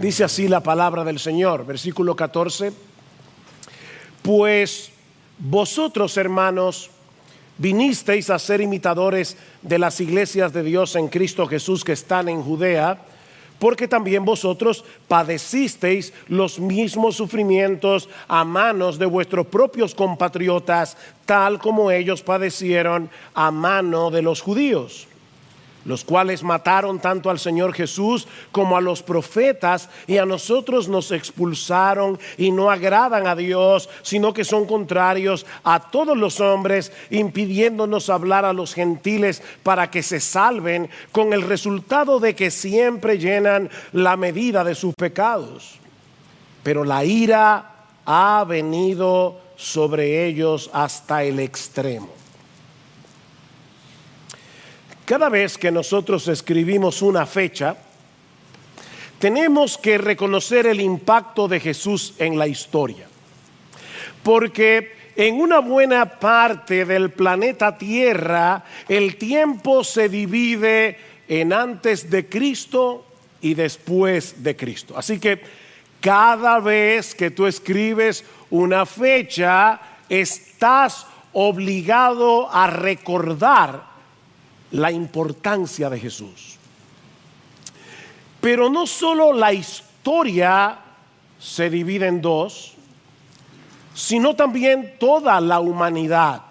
Dice así la palabra del Señor, versículo 14. Pues vosotros, hermanos, vinisteis a ser imitadores de las iglesias de Dios en Cristo Jesús que están en Judea, porque también vosotros padecisteis los mismos sufrimientos a manos de vuestros propios compatriotas, tal como ellos padecieron a mano de los judíos, los cuales mataron tanto al Señor Jesús como a los profetas, y a nosotros nos expulsaron y no agradan a Dios, sino que son contrarios a todos los hombres, impidiéndonos hablar a los gentiles para que se salven, con el resultado de que siempre llenan la medida de sus pecados. Pero la ira ha venido sobre ellos hasta el extremo. Cada vez que nosotros escribimos una fecha, tenemos que reconocer el impacto de Jesús en la historia. Porque en una buena parte del planeta Tierra, el tiempo se divide en antes de Cristo y después de Cristo. Así que cada vez que tú escribes una fecha, estás obligado a recordar la importancia de Jesús. Pero no solo la historia se divide en dos, sino también toda la humanidad.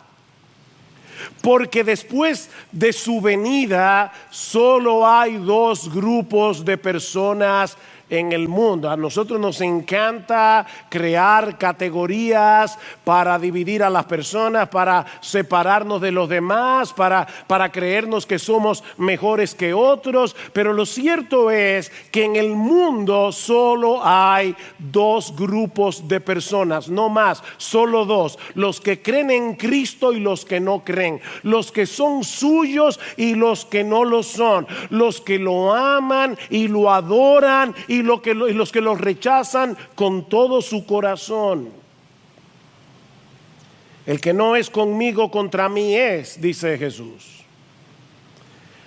Porque después de su venida solo hay dos grupos de personas en el mundo. A nosotros nos encanta crear categorías para dividir a las personas, para separarnos de los demás, para creernos que somos mejores que otros. Pero lo cierto es que en el mundo solo hay dos grupos de personas, no más, solo dos: los que creen en Cristo y los que no creen, los que son suyos y los que no lo son, los que lo aman y lo adoran y los que lo rechazan con todo su corazón. El que no es conmigo, contra mí es, dice Jesús.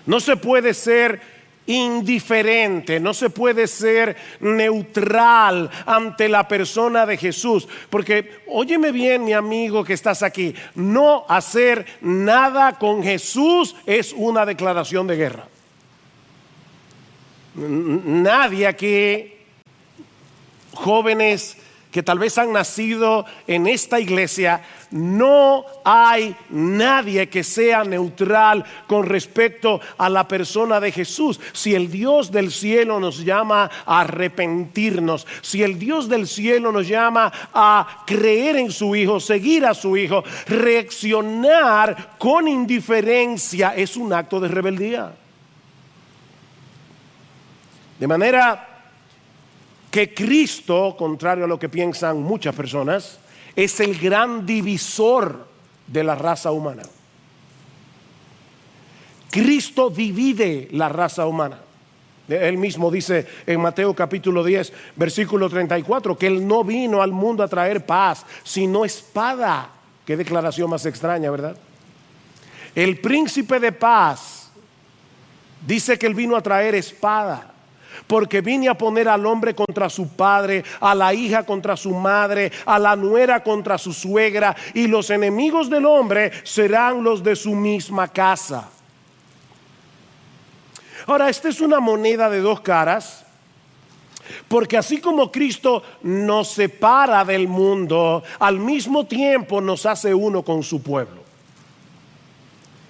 No se puede ser indiferente, no se puede ser neutral ante la persona de Jesús, porque óyeme bien, mi amigo que estás aquí, no hacer nada con Jesús es una declaración de guerra. Nadie aquí, jóvenes que tal vez han nacido en esta iglesia, no hay nadie que sea neutral con respecto a la persona de Jesús. Si el Dios del cielo nos llama a arrepentirnos, si el Dios del cielo nos llama a creer en su Hijo, seguir a su Hijo, reaccionar con indiferencia es un acto de rebeldía. De manera que Cristo, contrario a lo que piensan muchas personas, es el gran divisor de la raza humana. Cristo divide la raza humana. Él mismo dice en Mateo capítulo 10, versículo 34, que Él no vino al mundo a traer paz, sino espada. Qué declaración más extraña, ¿verdad? El príncipe de paz dice que Él vino a traer espada. Porque vine a poner al hombre contra su padre, a la hija contra su madre, a la nuera contra su suegra, y los enemigos del hombre serán los de su misma casa. Ahora, esta es una moneda de dos caras, porque así como Cristo nos separa del mundo, al mismo tiempo nos hace uno con su pueblo.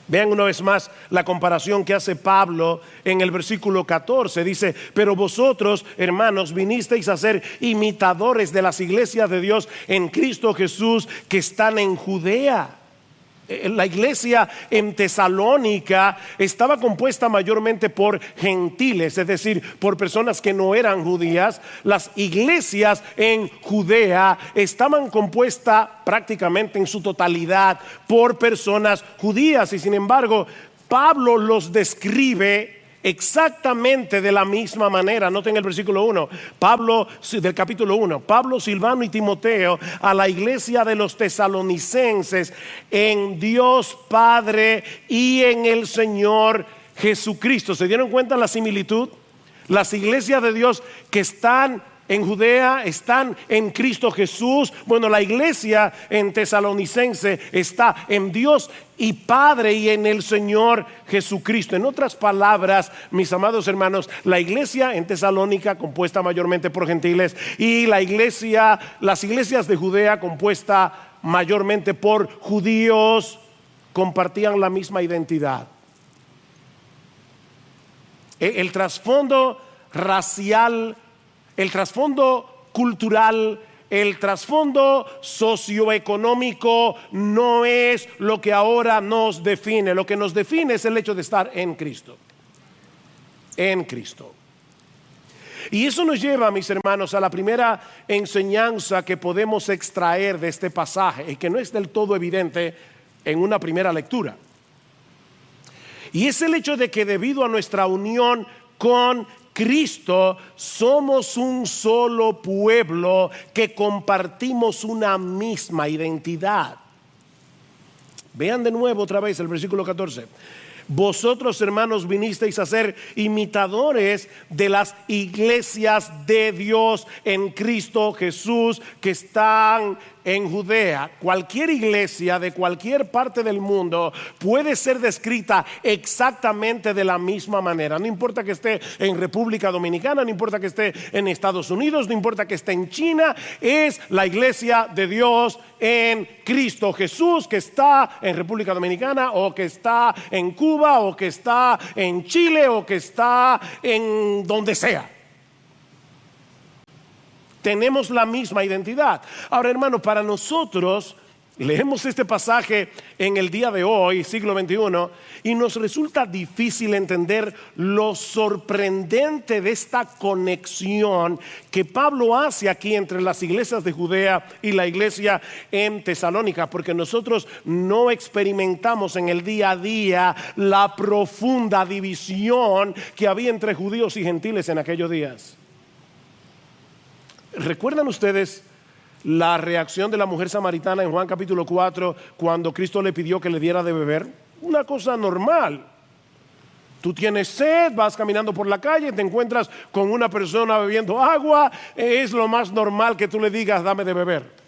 Vean una vez más la comparación que hace Pablo en el versículo 14. Dice: pero vosotros, hermanos, vinisteis a ser imitadores de las iglesias de Dios en Cristo Jesús que están en Judea. La iglesia en Tesalónica estaba compuesta mayormente por gentiles, es decir, por personas que no eran judías. Las iglesias en Judea estaban compuestas prácticamente en su totalidad por personas judías, y sin embargo Pablo los describe exactamente de la misma manera. Noten el versículo 1, Pablo, del capítulo 1, Pablo, Silvano y Timoteo, a la iglesia de los tesalonicenses, en Dios Padre y en el Señor Jesucristo. ¿Se dieron cuenta la similitud? Las iglesias de Dios que están en Judea están en Cristo Jesús. Bueno, la iglesia en Tesalonicense está en Dios y Padre y en el Señor Jesucristo. En otras palabras, mis amados hermanos, la iglesia en Tesalónica, compuesta mayormente por gentiles, y las iglesias de Judea, compuesta mayormente por judíos, compartían la misma identidad. El trasfondo racial, el trasfondo cultural, el trasfondo socioeconómico no es lo que ahora nos define. Lo que nos define es el hecho de estar en Cristo. En Cristo. Y eso nos lleva, mis hermanos, a la primera enseñanza que podemos extraer de este pasaje y que no es del todo evidente en una primera lectura. Y es el hecho de que debido a nuestra unión con Cristo somos un solo pueblo que compartimos una misma identidad. Vean de nuevo otra vez el versículo 14. Vosotros, hermanos, vinisteis a ser imitadores de las iglesias de Dios en Cristo Jesús que están en Judea. Cualquier iglesia de cualquier parte del mundo puede ser descrita exactamente de la misma manera. No importa que esté en República Dominicana, no importa que esté en Estados Unidos, no importa que esté en China, es la iglesia de Dios en Cristo Jesús que está en República Dominicana, o que está en Cuba, o que está en Chile, o que está en donde sea. Tenemos la misma identidad. Ahora, hermano, para nosotros, leemos este pasaje en el día de hoy, siglo XXI, y nos resulta difícil entender lo sorprendente de esta conexión que Pablo hace aquí entre las iglesias de Judea y la iglesia en Tesalónica, porque nosotros no experimentamos en el día a día la profunda división que había entre judíos y gentiles en aquellos días. ¿Recuerdan ustedes la reacción de la mujer samaritana en Juan capítulo 4 cuando Cristo le pidió que le diera de beber? Una cosa normal. Tú tienes sed, vas caminando por la calle, te encuentras con una persona bebiendo agua, es lo más normal que tú le digas, dame de beber.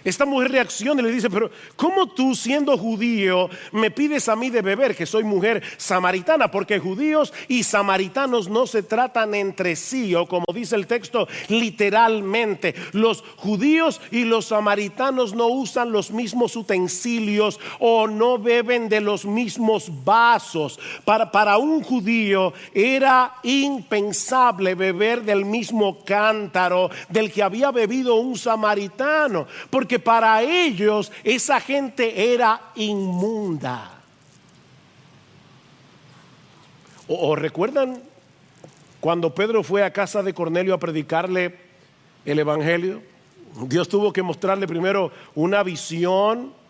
Esta mujer reacciona y le dice, pero ¿cómo tú, siendo judío, me pides a mí de beber, que soy mujer samaritana? Porque judíos y samaritanos no se tratan entre sí, o como dice el texto, literalmente. Los judíos y los samaritanos no usan los mismos utensilios o no beben de los mismos vasos. Para un judío era impensable beber del mismo cántaro del que había bebido un samaritano, porque para ellos esa gente era inmunda. ¿O recuerdan cuando Pedro fue a casa de Cornelio a predicarle el evangelio? Dios tuvo que mostrarle primero una visión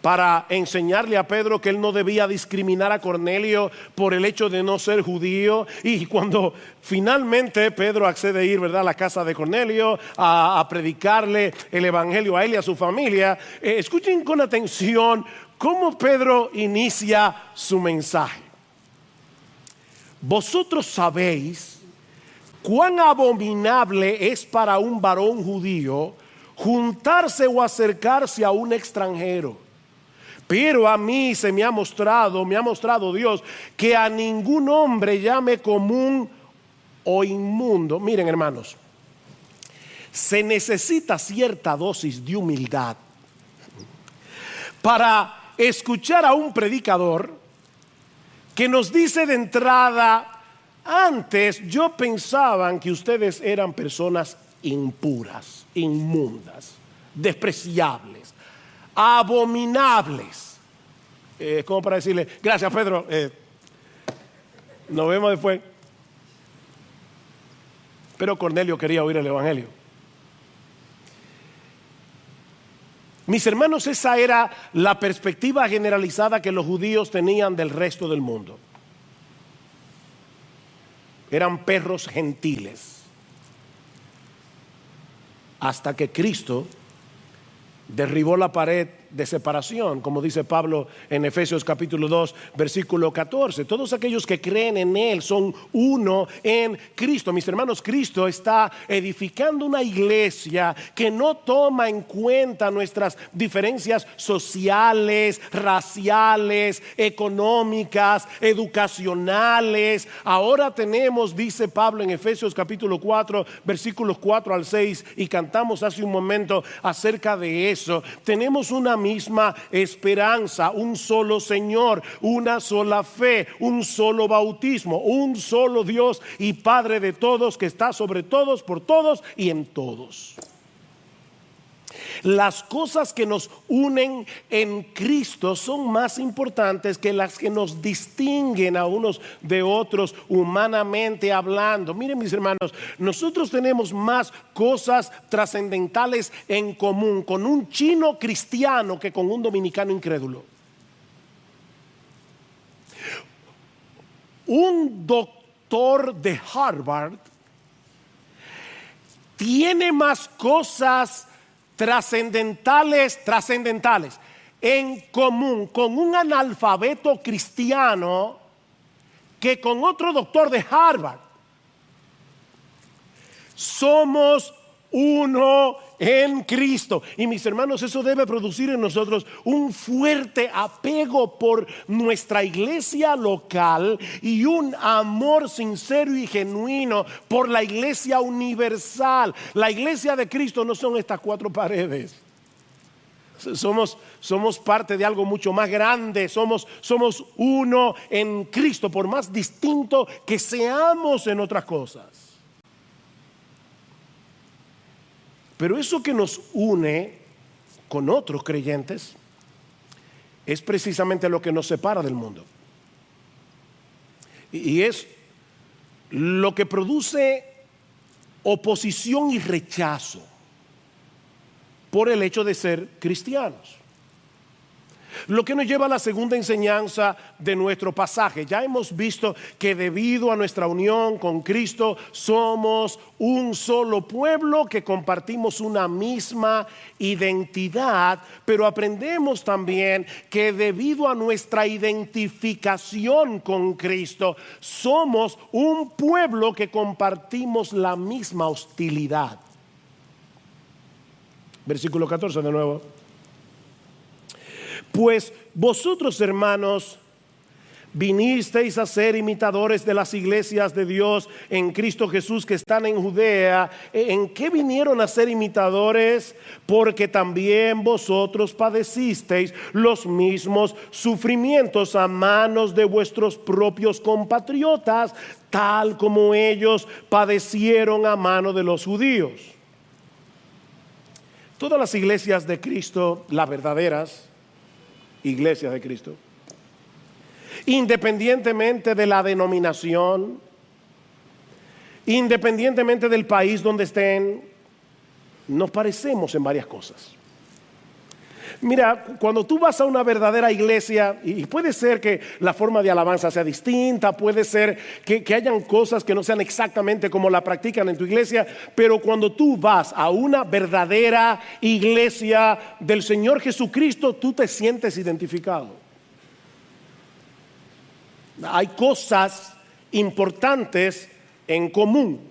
para enseñarle a Pedro que él no debía discriminar a Cornelio por el hecho de no ser judío. Y cuando finalmente Pedro accede a ir, ¿verdad?, a la casa de Cornelio a predicarle el evangelio a él y a su familia, escuchen con atención cómo Pedro inicia su mensaje. Vosotros sabéis cuán abominable es para un varón judío juntarse o acercarse a un extranjero. Pero a mí me ha mostrado Dios, que a ningún hombre llame común o inmundo. Miren, hermanos, se necesita cierta dosis de humildad para escuchar a un predicador que nos dice de entrada: antes yo pensaba que ustedes eran personas impuras, inmundas, despreciables, abominables. Como para decirle, gracias Pedro, nos vemos después. Pero Cornelio quería oír el evangelio. Mis hermanos, esa era la perspectiva generalizada que los judíos tenían del resto del mundo. Eran perros gentiles. Hasta que Cristo derribó la pared de separación, como dice Pablo en Efesios capítulo 2, versículo 14. Todos aquellos que creen en Él son uno en Cristo. Mis hermanos, Cristo está edificando una iglesia que no toma en cuenta nuestras diferencias sociales, raciales, económicas, educacionales. Ahora tenemos, dice Pablo en Efesios capítulo 4, versículos 4 al 6, y cantamos hace un momento acerca de eso. Tenemos una misma esperanza, un solo Señor, una sola fe, un solo bautismo, un solo Dios y Padre de todos, que está sobre todos, por todos y en todos. Las cosas que nos unen en Cristo son más importantes que las que nos distinguen a unos de otros humanamente hablando. Miren, mis hermanos, nosotros tenemos más cosas trascendentales en común con un chino cristiano que con un dominicano incrédulo. Un doctor de Harvard tiene más cosas trascendentales en común con un analfabeto cristiano que con otro doctor de Harvard. Somos uno en Cristo. Y mis hermanos, eso debe producir en nosotros un fuerte apego por nuestra iglesia local y un amor sincero y genuino por la iglesia universal. La iglesia de Cristo no son estas cuatro paredes. Somos parte de algo mucho más grande. Somos uno en Cristo, por más distinto que seamos en otras cosas. Pero eso que nos une con otros creyentes es precisamente lo que nos separa del mundo. Y es lo que produce oposición y rechazo por el hecho de ser cristianos. Lo que nos lleva a la segunda enseñanza de nuestro pasaje. Ya hemos visto que debido a nuestra unión con Cristo somos un solo pueblo que compartimos una misma identidad, pero aprendemos también que debido a nuestra identificación con Cristo somos un pueblo que compartimos la misma hostilidad. Versículo 14 de nuevo. Pues vosotros, hermanos, vinisteis a ser imitadores de las iglesias de Dios en Cristo Jesús que están en Judea. ¿En qué vinieron a ser imitadores? Porque también vosotros padecisteis los mismos sufrimientos a manos de vuestros propios compatriotas, tal como ellos padecieron a mano de los judíos. Todas las iglesias de Cristo, las verdaderas iglesias de Cristo, independientemente de la denominación, independientemente del país donde estén, nos parecemos en varias cosas. Mira, cuando tú vas a una verdadera iglesia, y puede ser que la forma de alabanza sea distinta, puede ser que hayan cosas que no sean exactamente como la practican en tu iglesia, pero cuando tú vas a una verdadera iglesia del Señor Jesucristo, tú te sientes identificado. Hay cosas importantes en común,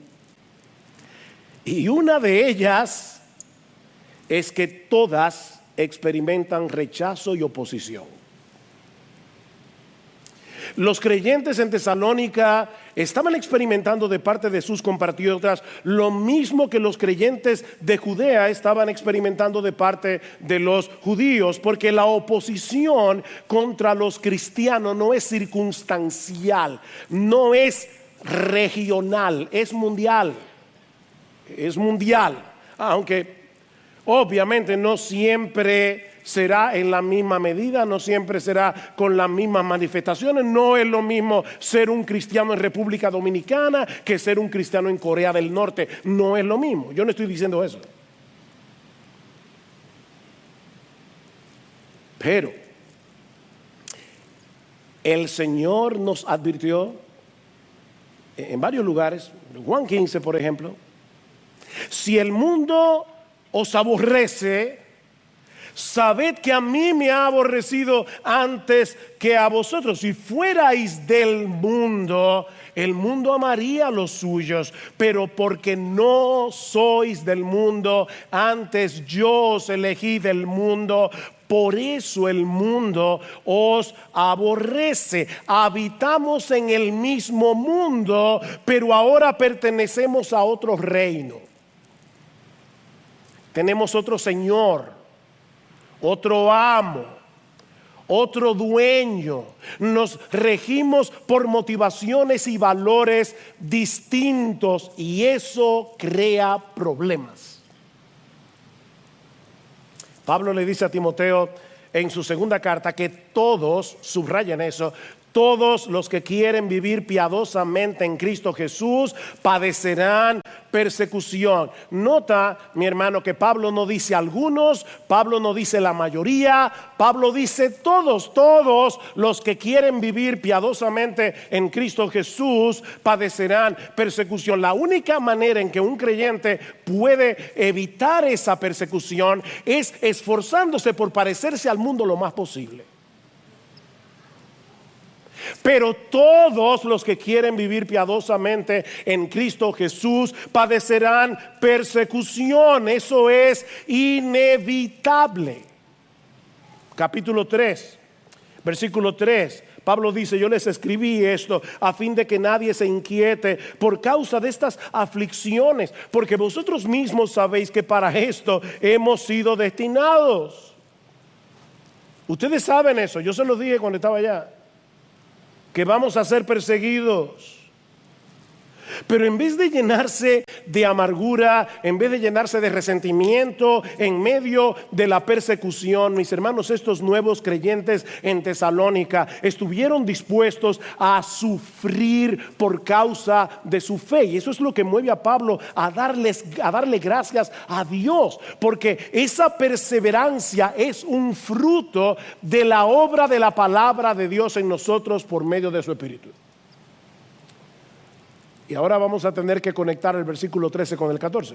y una de ellas es que todas experimentan rechazo y oposición. Los creyentes en Tesalónica estaban experimentando de parte de sus compatriotas lo mismo que los creyentes de Judea estaban experimentando de parte de los judíos, porque la oposición contra los cristianos no es circunstancial, no es regional, es mundial. Es mundial, aunque obviamente no siempre será en la misma medida, no siempre será con las mismas manifestaciones. No es lo mismo ser un cristiano en República Dominicana que ser un cristiano en Corea del Norte. No es lo mismo. Yo no estoy diciendo eso. Pero el Señor nos advirtió en varios lugares, Juan 15 por ejemplo, si el mundo os aborrece, Sabed que a mí me ha aborrecido antes que a vosotros. Si fuerais del mundo, el mundo amaría a los suyos, pero porque no sois del mundo, antes yo os elegí del mundo, por eso el mundo os aborrece. Habitamos en el mismo mundo, pero ahora pertenecemos a otro reino. Tenemos otro Señor, otro amo, otro dueño. Nos regimos por motivaciones y valores distintos y eso crea problemas. Pablo le dice a Timoteo en su segunda carta que todos, subrayen eso, todos los que quieren vivir piadosamente en Cristo Jesús padecerán persecución. Nota, mi hermano, que Pablo no dice algunos, Pablo no dice la mayoría, Pablo dice todos los que quieren vivir piadosamente en Cristo Jesús padecerán persecución. La única manera en que un creyente puede evitar esa persecución es esforzándose por parecerse al mundo lo más posible. Pero todos los que quieren vivir piadosamente en Cristo Jesús padecerán persecución. Eso es inevitable. Capítulo 3, versículo 3. Pablo dice: yo les escribí esto a fin de que nadie se inquiete por causa de estas aflicciones, porque vosotros mismos sabéis que para esto hemos sido destinados. Ustedes saben eso, yo se lo dije cuando estaba allá, que vamos a ser perseguidos. Pero en vez de llenarse de amargura, en vez de llenarse de resentimiento en medio de la persecución, mis hermanos, estos nuevos creyentes en Tesalónica estuvieron dispuestos a sufrir por causa de su fe. Y eso es lo que mueve a Pablo a darle gracias a Dios, porque esa perseverancia es un fruto de la obra de la palabra de Dios en nosotros por medio de su Espíritu. Y ahora vamos a tener que conectar el versículo 13 con el 14.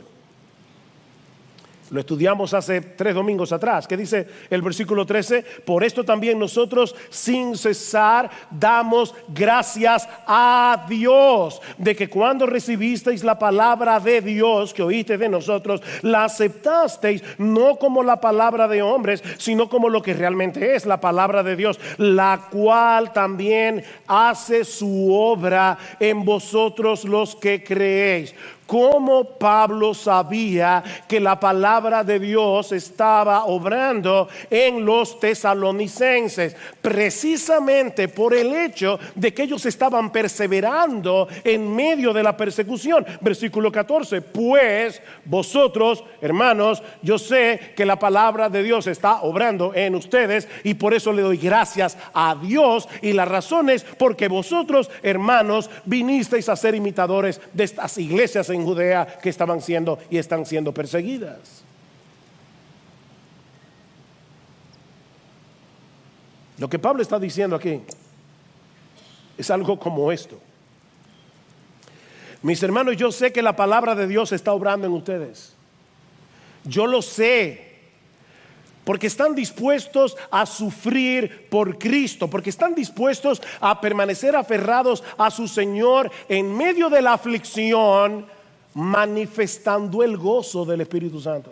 Lo estudiamos hace 3 domingos atrás. ¿Qué dice el versículo 13? Por esto también nosotros sin cesar damos gracias a Dios de que cuando recibisteis la palabra de Dios que oíste de nosotros, la aceptasteis no como la palabra de hombres, sino como lo que realmente es la palabra de Dios, la cual también hace su obra en vosotros los que creéis. Como Pablo sabía que la palabra de Dios estaba obrando en los tesalonicenses, precisamente por el hecho de que ellos estaban perseverando en medio de la persecución. Versículo 14: pues vosotros, hermanos, yo sé que la palabra de Dios está obrando en ustedes y por eso le doy gracias a Dios, y la razón es porque vosotros, hermanos, vinisteis a ser imitadores de estas iglesias en Judea que estaban siendo y están siendo perseguidas. Lo que Pablo está diciendo aquí es algo como esto: mis hermanos, yo sé que la palabra de Dios está obrando en ustedes. Yo lo sé, porque están dispuestos a sufrir por Cristo, porque están dispuestos a permanecer aferrados a su Señor en medio de la aflicción, manifestando el gozo del Espíritu Santo.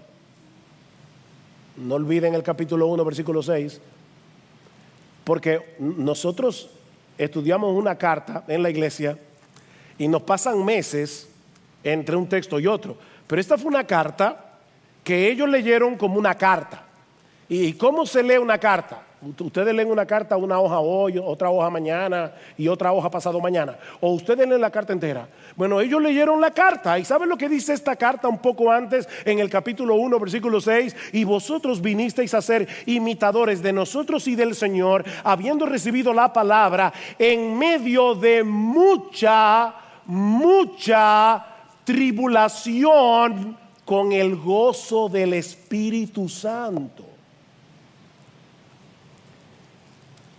No olviden el capítulo 1, versículo 6, porque nosotros estudiamos una carta en la iglesia y nos pasan meses entre un texto y otro, pero esta fue una carta que ellos leyeron como una carta. ¿Y cómo se lee una carta? Ustedes leen una carta, una hoja hoy, otra hoja mañana y otra hoja pasado mañana, o ustedes leen la carta entera. Bueno, ellos leyeron la carta, y ¿saben lo que dice esta carta un poco antes en el capítulo 1, versículo 6? Y vosotros vinisteis a ser imitadores de nosotros y del Señor, habiendo recibido la palabra en medio de mucha tribulación, con el gozo del Espíritu Santo.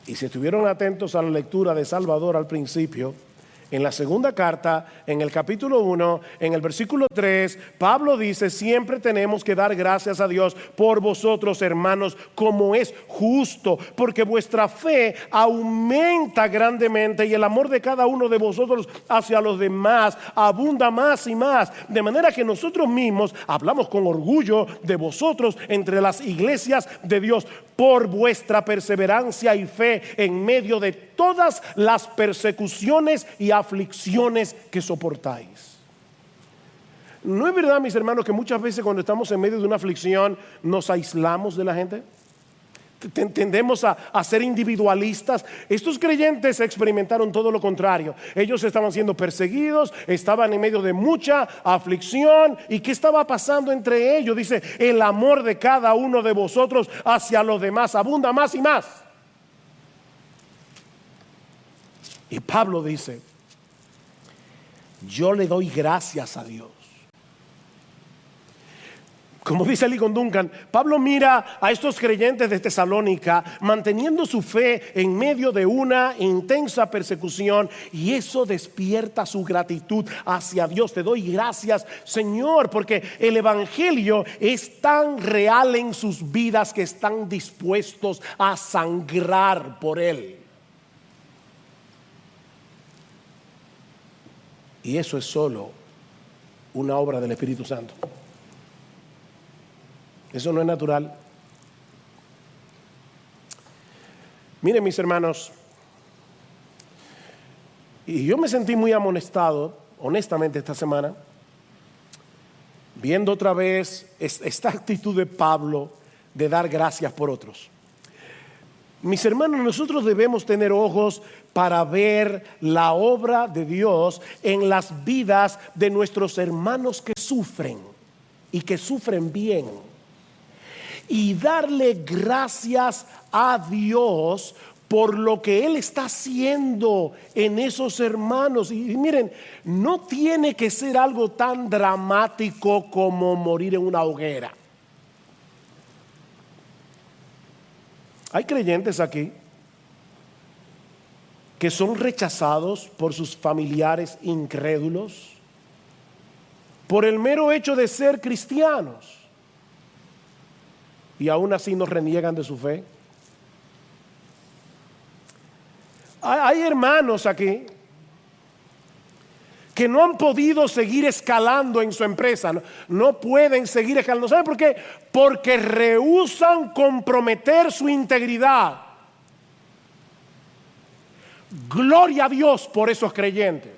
Y si estuvieron atentos a la lectura de Salvador al principio, En la segunda carta, en el capítulo 1, en el versículo 3, Pablo dice: siempre tenemos que dar gracias a Dios por vosotros, hermanos, como es justo, porque vuestra fe aumenta grandemente y el amor de cada uno de vosotros hacia los demás abunda más y más, de manera que nosotros mismos hablamos con orgullo de vosotros entre las iglesias de Dios, por vuestra perseverancia y fe en medio de todas las persecuciones y aflicciones que soportáis. ¿No es verdad, mis hermanos, que muchas veces cuando estamos en medio de una aflicción nos aislamos de la gente? Tendemos a ser individualistas. Estos creyentes experimentaron todo lo contrario. Ellos estaban siendo perseguidos, estaban en medio de mucha aflicción. ¿Y qué estaba pasando entre ellos? Dice: el amor de cada uno de vosotros hacia los demás abunda más y más. Y Pablo dice: yo le doy gracias a Dios. Como dice Ligon Duncan, Pablo mira a estos creyentes de Tesalónica manteniendo su fe en medio de una intensa persecución, y eso despierta su gratitud hacia Dios. Te doy gracias, Señor, porque el evangelio es tan real en sus vidas que están dispuestos a sangrar por él. Y eso es solo una obra del Espíritu Santo. Eso no es natural. Miren, mis hermanos, y yo me sentí muy amonestado, honestamente, esta semana, viendo otra vez esta actitud de Pablo de dar gracias por otros. Mis hermanos, nosotros debemos tener ojos para ver la obra de Dios en las vidas de nuestros hermanos que sufren y que sufren bien, y darle gracias a Dios por lo que Él está haciendo en esos hermanos. Y miren, no tiene que ser algo tan dramático como morir en una hoguera. Hay creyentes aquí que son rechazados por sus familiares incrédulos por el mero hecho de ser cristianos, y aún así no reniegan de su fe. Hay hermanos aquí que no han podido seguir escalando en su empresa, no pueden seguir escalando. ¿Saben por qué? Porque rehúsan comprometer su integridad. Gloria a Dios por esos creyentes.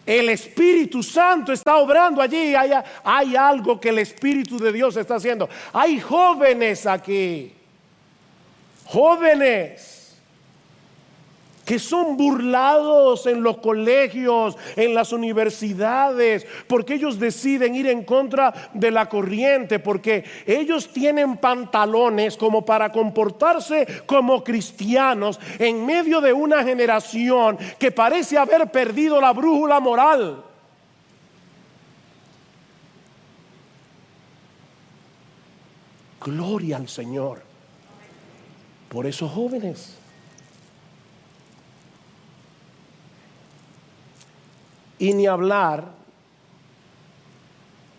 El Espíritu Santo está obrando allí. Hay algo que el Espíritu de Dios está haciendo. Hay jóvenes aquí, jóvenes que son burlados en los colegios, en las universidades, porque ellos deciden ir en contra de la corriente, porque ellos tienen pantalones como para comportarse como cristianos en medio de una generación que parece haber perdido la brújula moral. Gloria al Señor por esos jóvenes. Y ni hablar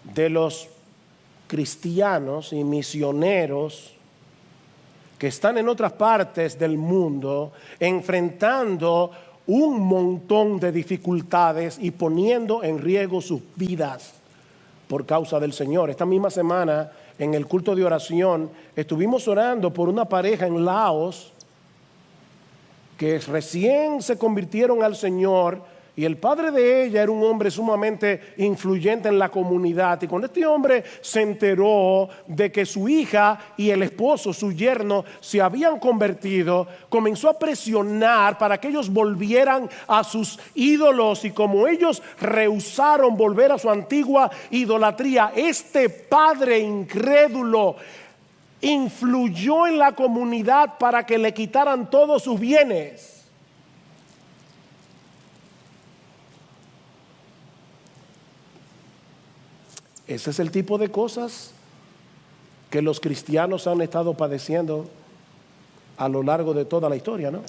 de los cristianos y misioneros que están en otras partes del mundo enfrentando un montón de dificultades y poniendo en riesgo sus vidas por causa del Señor. Esta misma semana, en el culto de oración, estuvimos orando por una pareja en Laos que recién se convirtieron al Señor. Y el padre de ella era un hombre sumamente influyente en la comunidad. Y cuando este hombre se enteró de que su hija y el esposo, su yerno, se habían convertido, comenzó a presionar para que ellos volvieran a sus ídolos. Y como ellos rehusaron volver a su antigua idolatría, este padre incrédulo influyó en la comunidad para que le quitaran todos sus bienes. Ese es el tipo de cosas que los cristianos han estado padeciendo a lo largo de toda la historia, ¿no?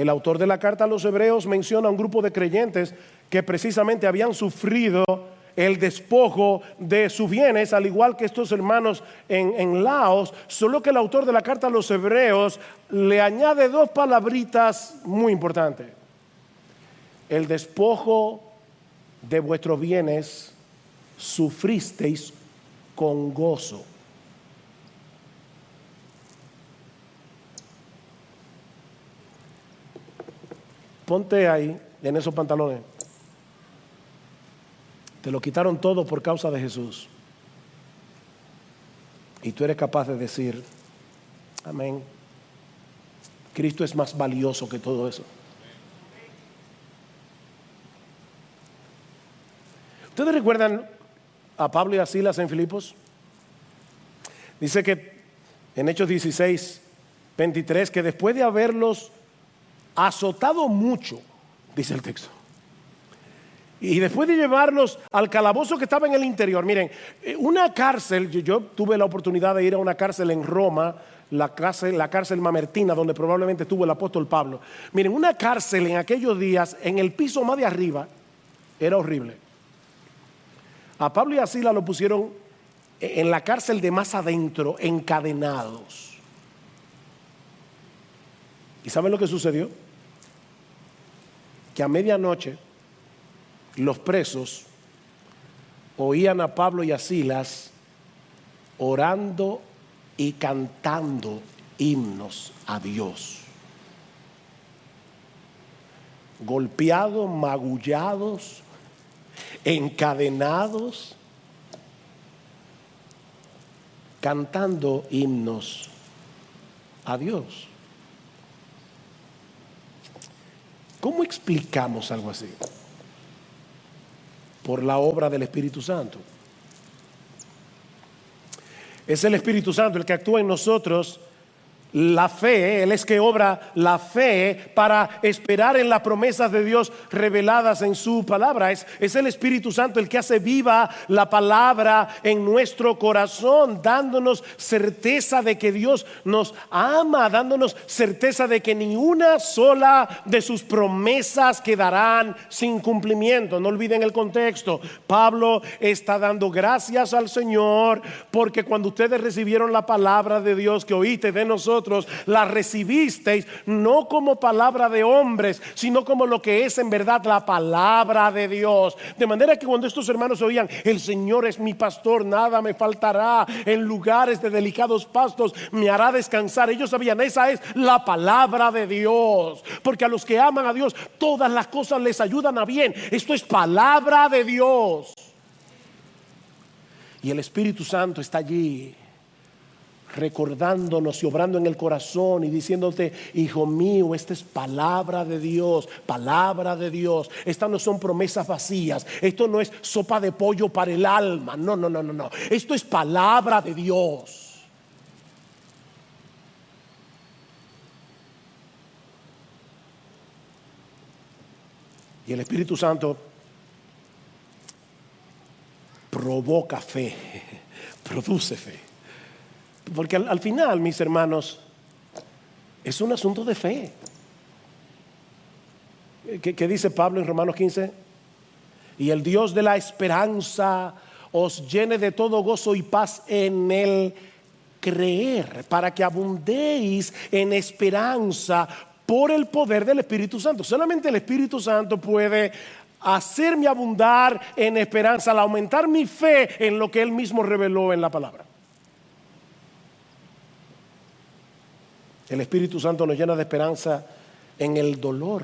El autor de la carta a los hebreos menciona a un grupo de creyentes que precisamente habían sufrido el despojo de sus bienes, al igual que estos hermanos en Laos, solo que el autor de la carta a los hebreos le añade dos palabritas muy importantes. El despojo de vuestros bienes sufristeis con gozo. Ponte ahí, en esos pantalones. Te lo quitaron todo por causa de Jesús. Y tú eres capaz de decir, amén. Cristo es más valioso que todo eso. ¿Ustedes recuerdan a Pablo y a Silas en Filipos? Dice que en Hechos 16, 23, que después de haberlos azotado mucho, dice el texto, y después de llevarlos al calabozo que estaba en el interior, miren, una cárcel, yo tuve la oportunidad de ir a una cárcel en Roma, la cárcel Mamertina, donde probablemente estuvo el apóstol Pablo. Miren, una cárcel en aquellos días, en el piso más de arriba, era horrible. A Pablo y a Silas lo pusieron en la cárcel de más adentro, encadenados. ¿Y saben lo que sucedió? Que a medianoche los presos oían a Pablo y a Silas orando y cantando himnos a Dios. Golpeados, magullados, encadenados, cantando himnos a Dios. ¿Cómo explicamos algo así? Por la obra del Espíritu Santo. Es el Espíritu Santo el que actúa en nosotros la fe. Él es que obra la fe para esperar en las promesas de Dios reveladas en su palabra. Es el Espíritu Santo el que hace viva la palabra en nuestro corazón, dándonos certeza de que Dios nos ama, dándonos certeza de que ni una sola de sus promesas quedarán sin cumplimiento. No olviden el contexto. Pablo está dando gracias al Señor porque cuando ustedes recibieron la palabra de Dios que oíste de nosotros, la recibisteis no como palabra de hombres, sino como lo que es en verdad la palabra de Dios. De manera que cuando estos hermanos oían, el Señor es mi pastor, nada me faltará, en lugares de delicados pastos me hará descansar, ellos sabían, esa es la palabra de Dios, porque a los que aman a Dios todas las cosas les ayudan a bien. Esto es palabra de Dios. Y el Espíritu Santo está allí recordándonos y obrando en el corazón y diciéndote, hijo mío, esta es palabra de Dios, palabra de Dios. Estas no son promesas vacías, esto no es sopa de pollo para el alma, no. Esto es palabra de Dios. Y el Espíritu Santo provoca fe, produce fe. Porque al final, mis hermanos, es un asunto de fe. ¿Qué dice Pablo en Romanos 15? Y el Dios de la esperanza os llene de todo gozo y paz en el creer, para que abundéis en esperanza por el poder del Espíritu Santo. Solamente el Espíritu Santo puede hacerme abundar en esperanza, al aumentar mi fe en lo que Él mismo reveló en la palabra. El Espíritu Santo nos llena de esperanza en el dolor,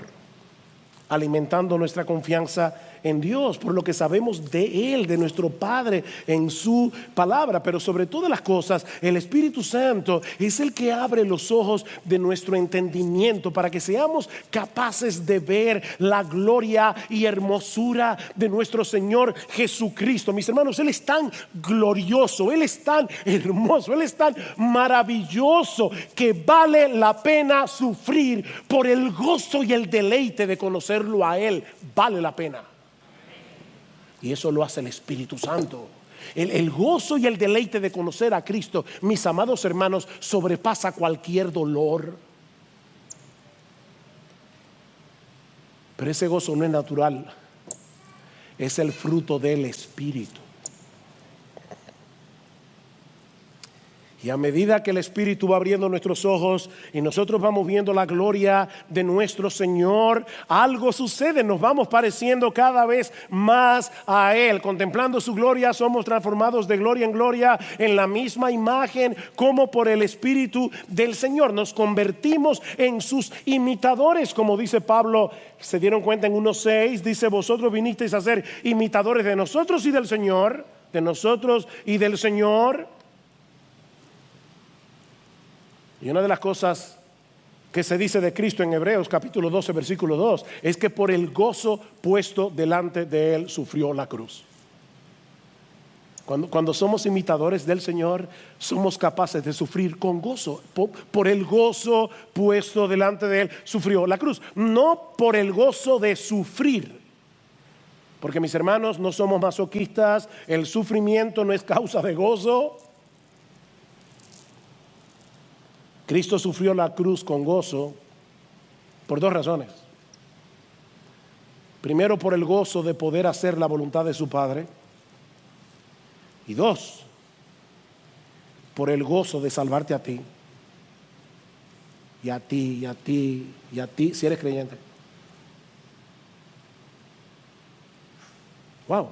alimentando nuestra confianza en Dios, por lo que sabemos de Él, de nuestro Padre, en su palabra. Pero sobre todas las cosas, el Espíritu Santo es el que abre los ojos de nuestro entendimiento para que seamos capaces de ver la gloria y hermosura de nuestro Señor Jesucristo. Mis hermanos, Él es tan glorioso, Él es tan hermoso, Él es tan maravilloso que vale la pena sufrir por el gozo y el deleite de conocerlo a Él. Vale la pena. Y eso lo hace el Espíritu Santo. El gozo y el deleite de conocer a Cristo, mis amados hermanos, sobrepasa cualquier dolor. Pero ese gozo no es natural, es el fruto del Espíritu. Y a medida que el Espíritu va abriendo nuestros ojos y nosotros vamos viendo la gloria de nuestro Señor, algo sucede, nos vamos pareciendo cada vez más a Él. Contemplando su gloria, somos transformados de gloria en gloria en la misma imagen como por el Espíritu del Señor. Nos convertimos en sus imitadores, como dice Pablo. Se dieron cuenta en 1:6, dice: vosotros vinisteis a ser imitadores de nosotros y del Señor, de nosotros y del Señor. Y una de las cosas que se dice de Cristo en Hebreos capítulo 12 versículo 2 es que por el gozo puesto delante de Él sufrió la cruz. Cuando somos imitadores del Señor, somos capaces de sufrir con gozo. Por el gozo puesto delante de Él sufrió la cruz. No por el gozo de sufrir, porque mis hermanos, no somos masoquistas. El sufrimiento no es causa de gozo. Cristo sufrió la cruz con gozo por dos razones. Primero, por el gozo de poder hacer la voluntad de su Padre. Y dos, por el gozo de salvarte a ti. Y a ti, y a ti, y a ti, si eres creyente. Wow.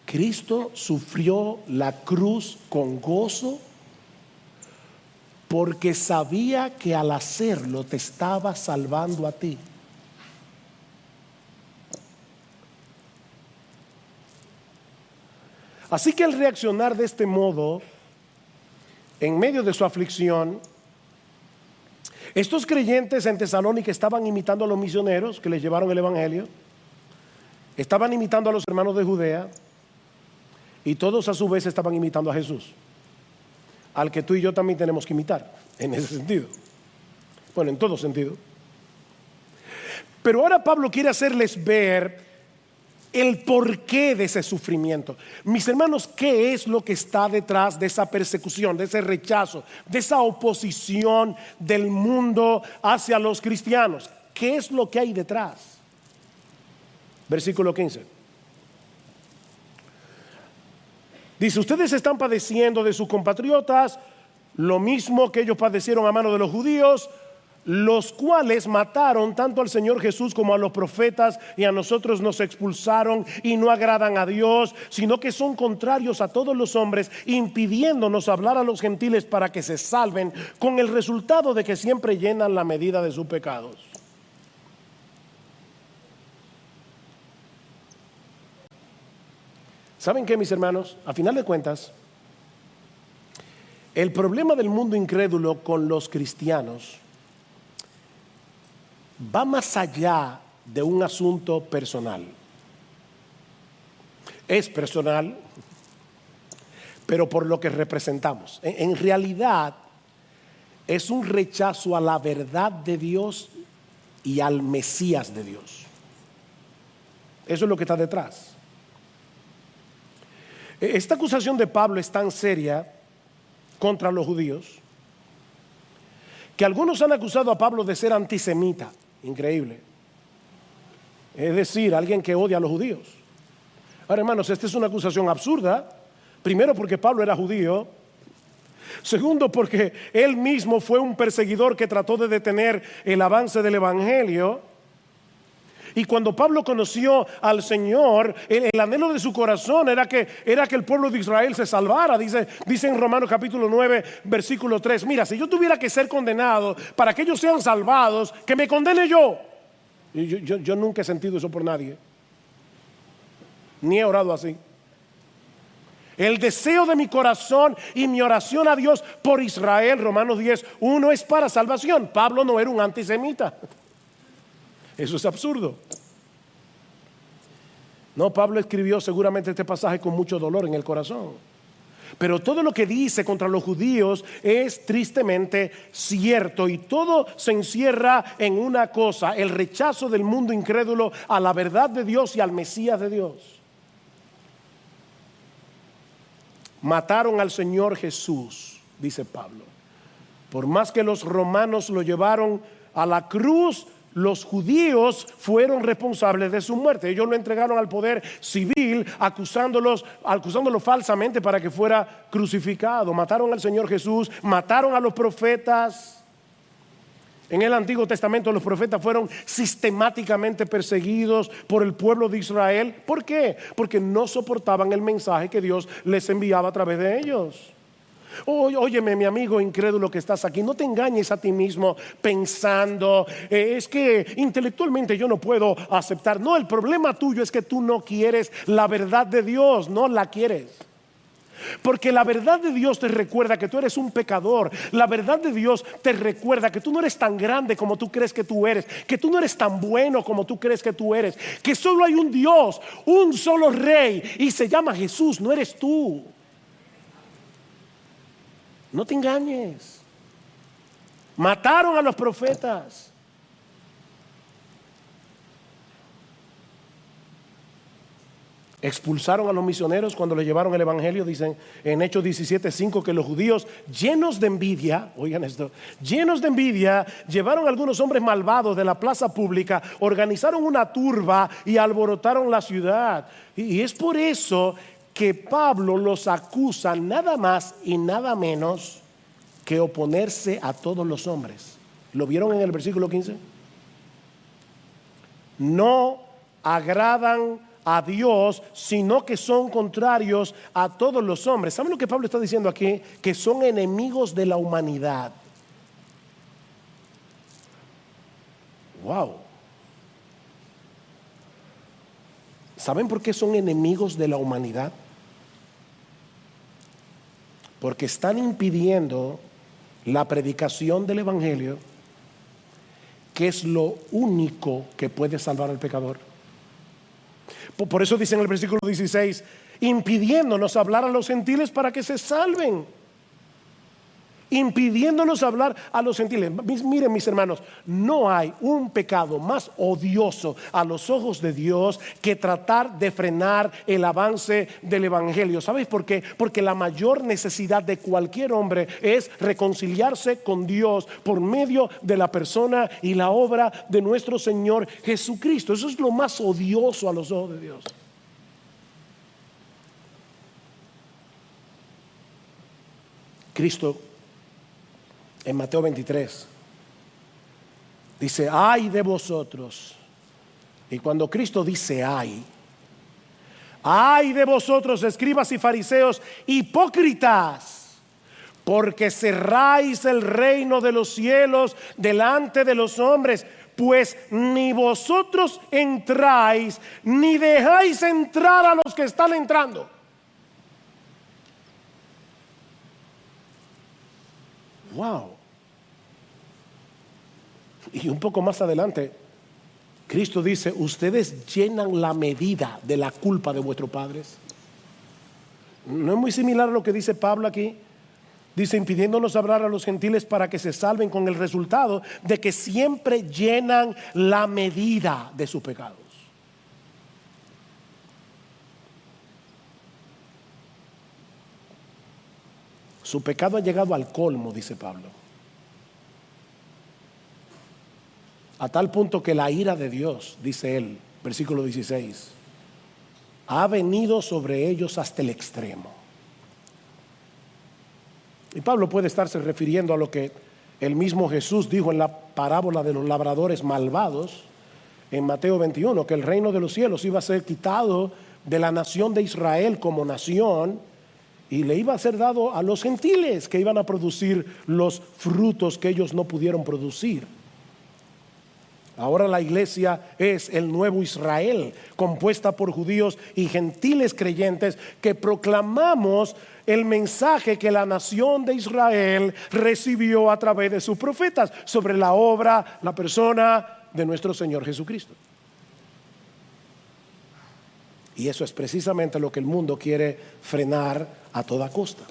Cristo sufrió la cruz con gozo porque sabía que al hacerlo te estaba salvando a ti. Así que al reaccionar de este modo, en medio de su aflicción, estos creyentes en Tesalónica estaban imitando a los misioneros que les llevaron el Evangelio, estaban imitando a los hermanos de Judea, y todos a su vez estaban imitando a Jesús, al que tú y yo también tenemos que imitar, en ese sentido. Bueno, en todo sentido. Pero ahora Pablo quiere hacerles ver el porqué de ese sufrimiento. Mis hermanos, ¿qué es lo que está detrás de esa persecución, de ese rechazo, de esa oposición del mundo hacia los cristianos? ¿Qué es lo que hay detrás? Versículo 15. Dice: ustedes están padeciendo de sus compatriotas lo mismo que ellos padecieron a mano de los judíos, los cuales mataron tanto al Señor Jesús como a los profetas, y a nosotros nos expulsaron y no agradan a Dios, sino que son contrarios a todos los hombres, impidiéndonos hablar a los gentiles para que se salven, con el resultado de que siempre llenan la medida de sus pecados. ¿Saben qué, mis hermanos? A final de cuentas, el problema del mundo incrédulo con los cristianos va más allá de un asunto personal. Es personal, pero por lo que representamos. En realidad, es un rechazo a la verdad de Dios y al Mesías de Dios. Eso es lo que está detrás. Esta acusación de Pablo es tan seria contra los judíos que algunos han acusado a Pablo de ser antisemita. Increíble. Es decir, alguien que odia a los judíos. Ahora, hermanos, esta es una acusación absurda. Primero, porque Pablo era judío. Segundo, porque él mismo fue un perseguidor que trató de detener el avance del evangelio. Y cuando Pablo conoció al Señor, el anhelo de su corazón era que el pueblo de Israel se salvara. Dice en Romanos capítulo 9 versículo 3: mira, si yo tuviera que ser condenado para que ellos sean salvados, que me condene yo. Y yo nunca he sentido eso por nadie, ni he orado así. El deseo de mi corazón y mi oración a Dios por Israel, Romanos 10:1, es para salvación. Pablo no era un antisemita. Eso es absurdo. No, Pablo escribió seguramente este pasaje con mucho dolor en el corazón. Pero todo lo que dice contra los judíos es tristemente cierto, y todo se encierra en una cosa: el rechazo del mundo incrédulo a la verdad de Dios y al Mesías de Dios. Mataron al Señor Jesús, dice Pablo. Por más que los romanos lo llevaron a la cruz, los judíos fueron responsables de su muerte. Ellos lo entregaron al poder civil, acusándolo falsamente para que fuera crucificado. Mataron al Señor Jesús, mataron a los profetas. En el Antiguo Testamento los profetas fueron sistemáticamente perseguidos por el pueblo de Israel. ¿Por qué? Porque no soportaban el mensaje que Dios les enviaba a través de ellos. Óyeme, mi amigo incrédulo que estás aquí, no te engañes a ti mismo pensando, es que intelectualmente yo no puedo aceptar. No, el problema tuyo es que tú no quieres la verdad de Dios, no la quieres. Porque la verdad de Dios te recuerda que tú eres un pecador. La verdad de Dios te recuerda que tú no eres tan grande como tú crees que tú eres, que tú no eres tan bueno como tú crees que tú eres, que solo hay un Dios, un solo rey, y se llama Jesús, no eres tú. No te engañes. Mataron a los profetas. Expulsaron a los misioneros cuando les llevaron el evangelio. Dicen en Hechos 17:5 que los judíos, llenos de envidia, oigan esto, llenos de envidia, llevaron a algunos hombres malvados de la plaza pública, organizaron una turba y alborotaron la ciudad. Y es por eso que Pablo los acusa nada más y nada menos que oponerse a todos los hombres. ¿Lo vieron en el versículo 15? No agradan a Dios, sino que son contrarios a todos los hombres. ¿Saben lo que Pablo está diciendo aquí? Que son enemigos de la humanidad. Wow. ¿Saben por qué son enemigos de la humanidad? Porque están impidiendo la predicación del evangelio, que es lo único que puede salvar al pecador. Por eso dice en el versículo 16, impidiéndonos hablar a los gentiles para que se salven. Impidiéndonos hablar a los gentiles. Miren, mis hermanos, no hay un pecado más odioso a los ojos de Dios que tratar de frenar el avance del evangelio. ¿Sabes por qué? Porque la mayor necesidad de cualquier hombre es reconciliarse con Dios por medio de la persona y la obra de nuestro Señor Jesucristo. Eso es lo más odioso a los ojos de Dios. Cristo en Mateo 23 dice, ay de vosotros. Y cuando Cristo dice ay de vosotros, escribas y fariseos, hipócritas, porque cerráis el reino de los cielos delante de los hombres, pues ni vosotros entráis, ni dejáis entrar a los que están entrando. Wow. Y un poco más adelante, Cristo dice, ustedes llenan la medida de la culpa de vuestros padres. ¿No es muy similar a lo que dice Pablo aquí? Dice, impidiéndonos hablar a los gentiles para que se salven, con el resultado de que siempre llenan la medida de sus pecados. Su pecado ha llegado al colmo, dice Pablo. A tal punto que la ira de Dios, dice él, versículo 16, ha venido sobre ellos hasta el extremo. Y Pablo puede estarse refiriendo a lo que el mismo Jesús dijo en la parábola de los labradores malvados en Mateo 21, que el reino de los cielos iba a ser quitado de la nación de Israel como nación y le iba a ser dado a los gentiles, que iban a producir los frutos que ellos no pudieron producir. Ahora la iglesia es el nuevo Israel, compuesta por judíos y gentiles creyentes que proclamamos el mensaje que la nación de Israel recibió a través de sus profetas sobre la obra, la persona de nuestro Señor Jesucristo. Y eso es precisamente lo que el mundo quiere frenar a toda costa.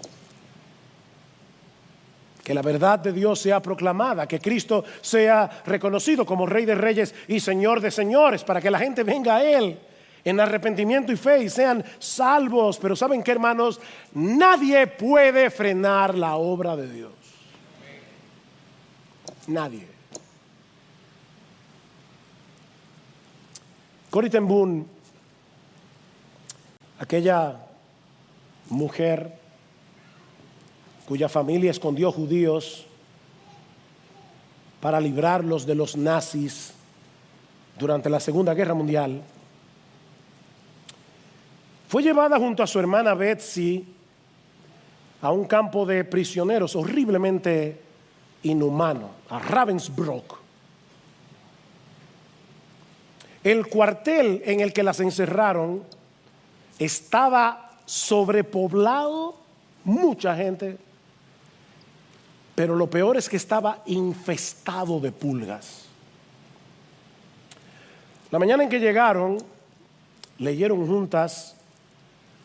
Que la verdad de Dios sea proclamada, que Cristo sea reconocido como Rey de Reyes y Señor de Señores, para que la gente venga a Él en arrepentimiento y fe y sean salvos. Pero ¿saben qué, hermanos? Nadie puede frenar la obra de Dios. Nadie. Corrie ten Boom, aquella mujer cuya familia escondió judíos para librarlos de los nazis durante la Segunda Guerra Mundial, fue llevada junto a su hermana Betsy a un campo de prisioneros horriblemente inhumano, a Ravensbrück. El cuartel en el que las encerraron estaba sobrepoblado, mucha gente, pero lo peor es que estaba infestado de pulgas. La mañana en que llegaron, leyeron juntas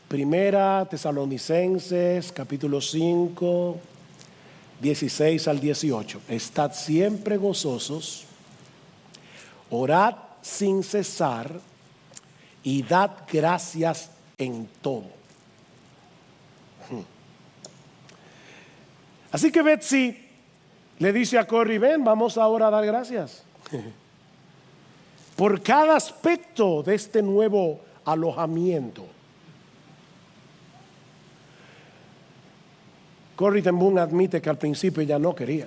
Primera Tesalonicenses, capítulo 5, 16 al 18. Estad siempre gozosos, orad sin cesar y dad gracias en todo. Así que Betsy le dice a Corrie: ven, vamos ahora a dar gracias por cada aspecto de este nuevo alojamiento. Corrie ten Boom admite que al principio ella no quería.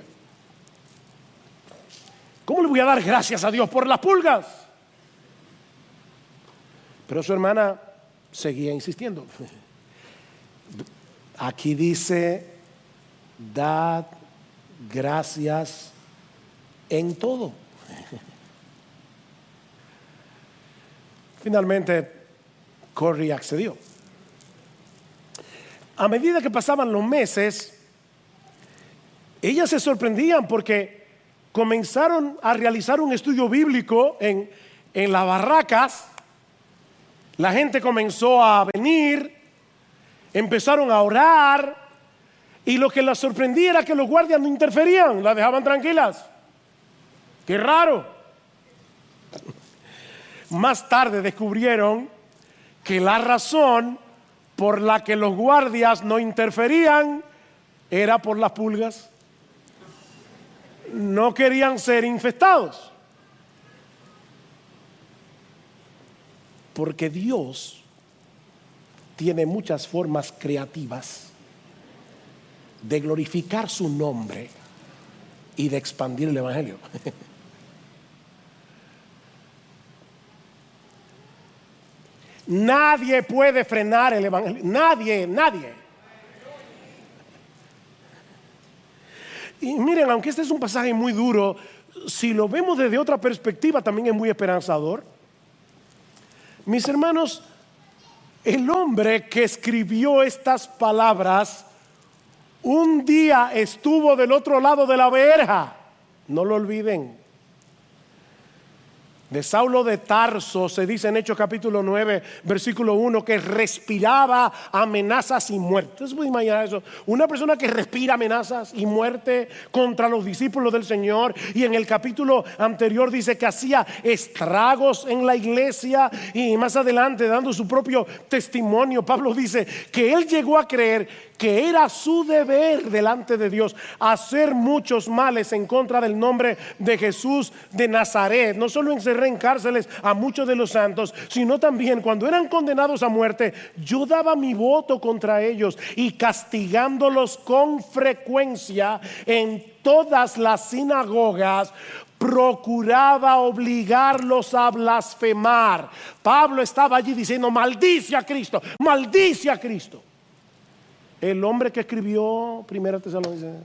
¿Cómo le voy a dar gracias a Dios por las pulgas? Pero su hermana seguía insistiendo. Aquí dice: dad gracias en todo. Finalmente, Corrie accedió. A medida que pasaban los meses, ellas se sorprendían porque comenzaron a realizar un estudio bíblico en las barracas. La gente comenzó a venir, empezaron a orar, y lo que las sorprendía era que los guardias no interferían, las dejaban tranquilas. ¡Qué raro! Más tarde descubrieron que la razón por la que los guardias no interferían era por las pulgas. No querían ser infestados. Porque Dios tiene muchas formas creativas de glorificar su nombre y de expandir el evangelio. Nadie puede frenar el evangelio. Nadie. Y miren, aunque este es un pasaje muy duro, si lo vemos desde otra perspectiva también es muy esperanzador. Mis hermanos, el hombre que escribió estas palabras un día estuvo del otro lado de la verja. No lo olviden. De Saulo de Tarso se dice en Hechos capítulo 9 versículo 1 que respiraba amenazas y muerte. Entonces puede imaginar eso, una persona que respira amenazas y muerte contra los discípulos del Señor, y en el capítulo anterior dice que hacía estragos en la iglesia, y más adelante dando su propio testimonio Pablo dice que él llegó a creer que era su deber delante de Dios hacer muchos males en contra del nombre de Jesús de Nazaret. No solo encerré en cárceles a muchos de los santos, sino también cuando eran condenados a muerte, yo daba mi voto contra ellos, y castigándolos con frecuencia en todas las sinagogas, procuraba obligarlos a blasfemar. Pablo estaba allí diciendo: maldice a Cristo, maldice a Cristo. El hombre que escribió Primera Tesalonicenses.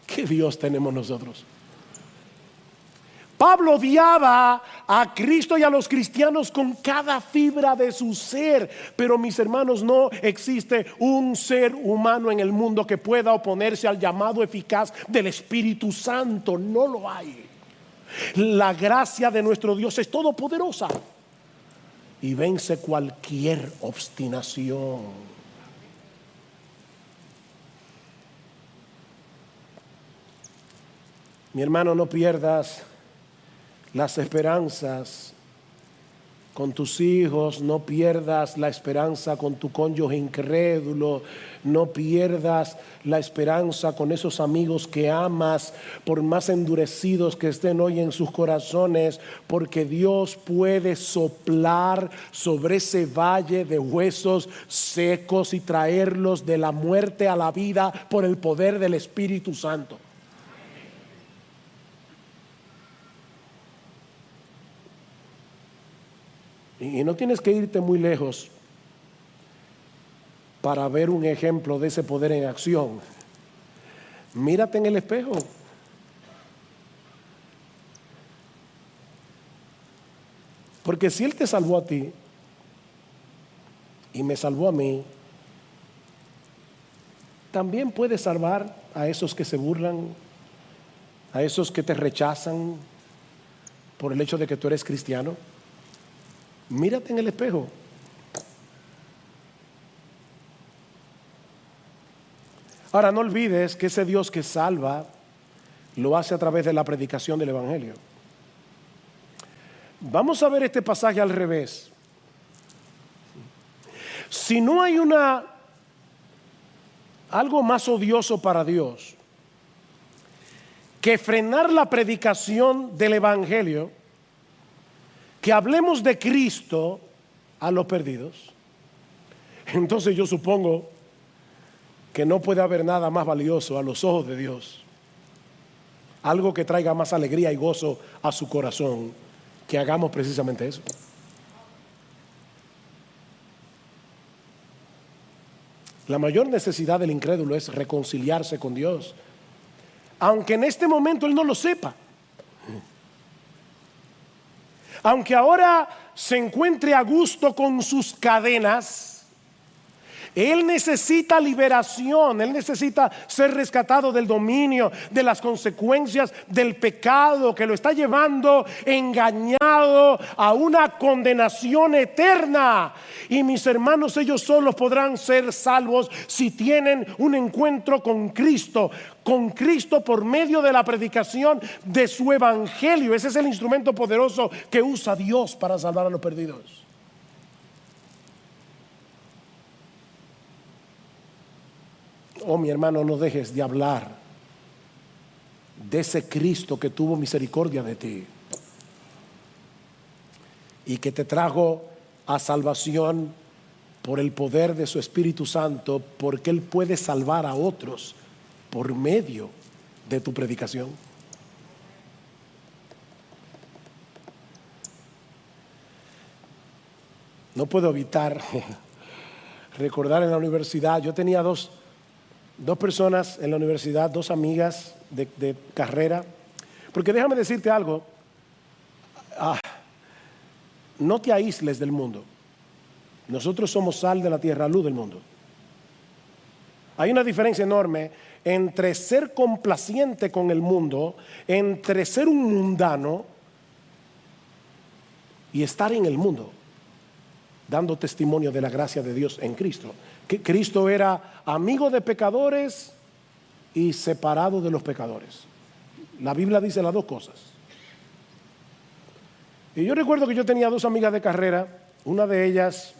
¿Qué Dios tenemos nosotros? Pablo odiaba a Cristo y a los cristianos con cada fibra de su ser. Pero mis hermanos, no existe un ser humano en el mundo que pueda oponerse al llamado eficaz del Espíritu Santo. No lo hay. La gracia de nuestro Dios es todopoderosa y vence cualquier obstinación. Mi hermano, no pierdas las esperanzas con tus hijos, no pierdas la esperanza con tu cónyuge incrédulo, no pierdas la esperanza con esos amigos que amas, por más endurecidos que estén hoy en sus corazones, porque Dios puede soplar sobre ese valle de huesos secos y traerlos de la muerte a la vida por el poder del Espíritu Santo. Y no tienes que irte muy lejos para ver un ejemplo de ese poder en acción. Mírate en el espejo. Porque si Él te salvó a ti y me salvó a mí, también puede salvar a esos que se burlan, a esos que te rechazan por el hecho de que tú eres cristiano. Mírate en el espejo. Ahora, no olvides que ese Dios que salva lo hace a través de la predicación del Evangelio. Vamos a ver este pasaje al revés. Si no hay algo más odioso para Dios que frenar la predicación del Evangelio, que hablemos de Cristo a los perdidos, entonces yo supongo que no puede haber nada más valioso a los ojos de Dios, algo que traiga más alegría y gozo a su corazón, que hagamos precisamente eso. La mayor necesidad del incrédulo es reconciliarse con Dios, aunque en este momento él no lo sepa. Aunque ahora se encuentre a gusto con sus cadenas, él necesita liberación, él necesita ser rescatado del dominio, de las consecuencias del pecado que lo está llevando engañado a una condenación eterna. Y mis hermanos, ellos solos podrán ser salvos si tienen un encuentro con Cristo por medio de la predicación de su evangelio. Ese es el instrumento poderoso que usa Dios para salvar a los perdidos. Oh, mi hermano, no dejes de hablar de ese Cristo que tuvo misericordia de ti y que te trajo a salvación por el poder de su Espíritu Santo, porque Él puede salvar a otros por medio de tu predicación. No puedo evitar recordar en la universidad, yo tenía dos personas en la universidad, dos amigas de carrera, porque déjame decirte algo, no te aísles del mundo. Nosotros somos sal de la tierra, luz del mundo. Hay una diferencia enorme entre ser complaciente con el mundo, entre ser un mundano y estar en el mundo, dando testimonio de la gracia de Dios en Cristo. Que Cristo era amigo de pecadores y separado de los pecadores. La Biblia dice las dos cosas. Y yo recuerdo que yo tenía dos amigas de carrera. Una de ellas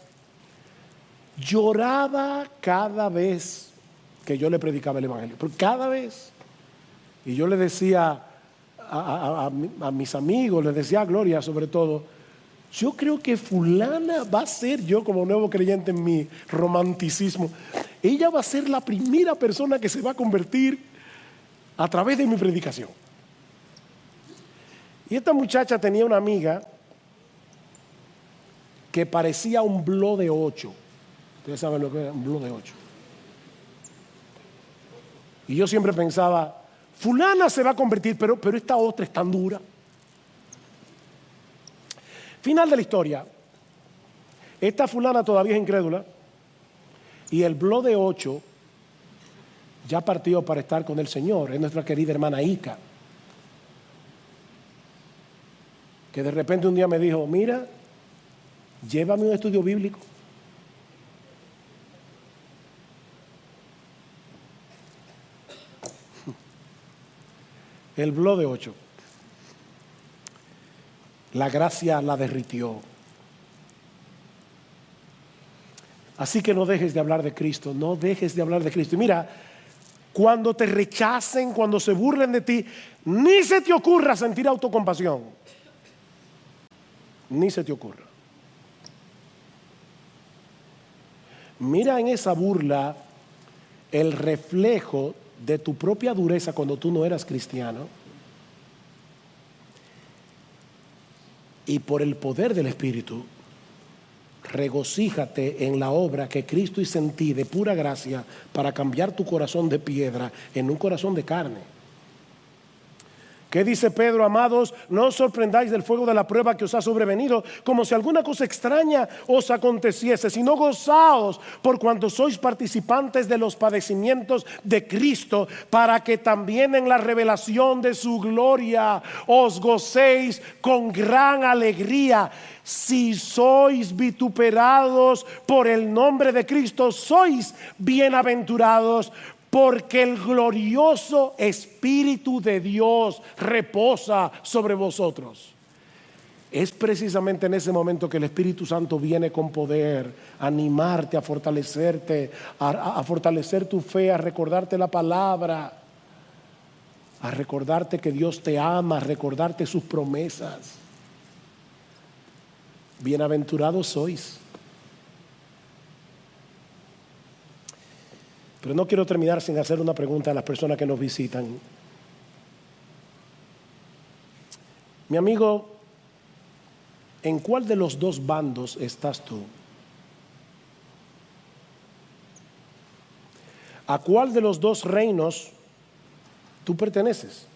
lloraba cada vez que yo le predicaba el Evangelio, pero cada vez. Y yo le decía a mis amigos, les decía a Gloria sobre todo, yo creo que fulana va a ser, yo como nuevo creyente en mi romanticismo, ella va a ser la primera persona que se va a convertir a través de mi predicación. Y esta muchacha tenía una amiga que parecía un blog de 8. Ustedes saben lo que era un blog de 8. Y yo siempre pensaba, fulana se va a convertir, pero esta otra es tan dura. Final de la historia. Esta fulana todavía es incrédula y el blog de 8 ya partió para estar con el Señor. Es nuestra querida hermana Ica, que de repente un día me dijo, mira, llévame a un estudio bíblico. El blog de 8. La gracia la derritió. Así que no dejes de hablar de Cristo, no dejes de hablar de Cristo. Y mira, cuando te rechacen, cuando se burlen de ti, ni se te ocurra sentir autocompasión. Ni se te ocurra. Mira en esa burla el reflejo de tu propia dureza cuando tú no eras cristiano. Y por el poder del Espíritu, regocíjate en la obra que Cristo hizo en ti de pura gracia para cambiar tu corazón de piedra en un corazón de carne. ¿Qué dice Pedro? Amados, no os sorprendáis del fuego de la prueba que os ha sobrevenido, como si alguna cosa extraña os aconteciese, sino gozaos por cuanto sois participantes de los padecimientos de Cristo, para que también en la revelación de su gloria os gocéis con gran alegría. Si sois vituperados por el nombre de Cristo, sois bienaventurados, porque el glorioso Espíritu de Dios reposa sobre vosotros. Es precisamente en ese momento que el Espíritu Santo viene con poder a animarte, a fortalecerte, a fortalecer tu fe, a recordarte la palabra, a recordarte que Dios te ama, a recordarte sus promesas. Bienaventurados sois. Pero no quiero terminar sin hacer una pregunta a las personas que nos visitan. Mi amigo, ¿en cuál de los dos bandos estás tú? ¿A cuál de los dos reinos tú perteneces?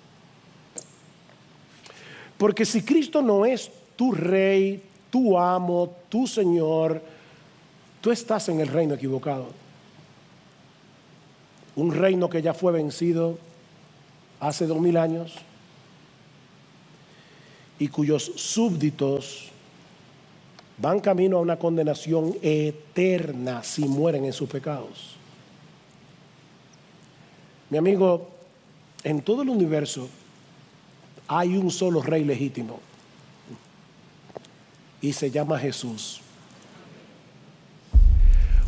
Porque si Cristo no es tu rey, tu amo, tu Señor, tú estás en el reino equivocado. Un reino que ya fue vencido hace 2000 años y cuyos súbditos van camino a una condenación eterna si mueren en sus pecados. Mi amigo, en todo el universo hay un solo rey legítimo y se llama Jesús.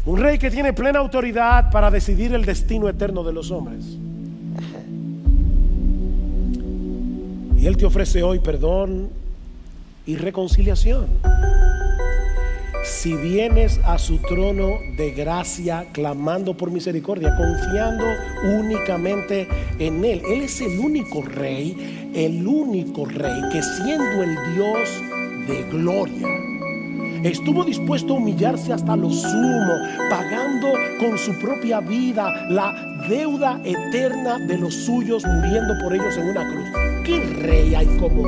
Un rey que tiene plena autoridad para decidir el destino eterno de los hombres. Y Él te ofrece hoy perdón y reconciliación. Si vienes a su trono de gracia clamando por misericordia, confiando únicamente en Él. Él es el único rey que siendo el Dios de gloria, estuvo dispuesto a humillarse hasta lo sumo, pagando con su propia vida la deuda eterna de los suyos, muriendo por ellos en una cruz. ¿Qué rey hay como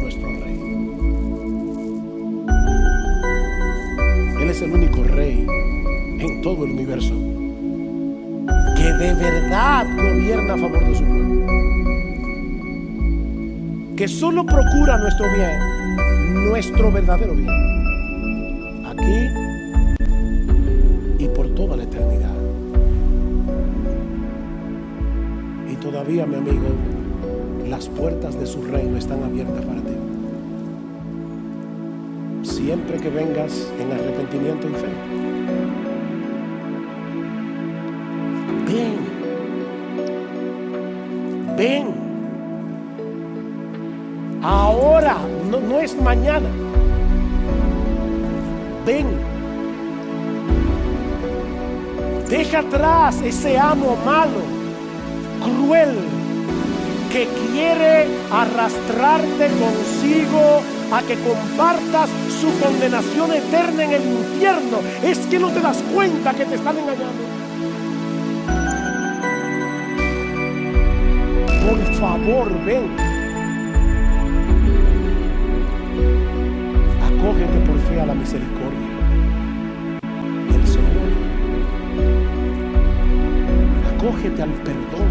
nuestro rey? Él es el único rey en todo el universo que de verdad gobierna a favor de su pueblo, que solo procura nuestro bien, nuestro verdadero bien, aquí y por toda la eternidad. Y todavía, mi amigo, las puertas de su reino están abiertas para ti, siempre que vengas en arrepentimiento y fe. Ven ahora, no es mañana. Ven, deja atrás ese amo malo, cruel, que quiere arrastrarte consigo a que compartas su condenación eterna en el infierno. Es que no te das cuenta que te están engañando. Por favor, ven. Acógete por fe a la misericordia del Señor. Acógete al perdón.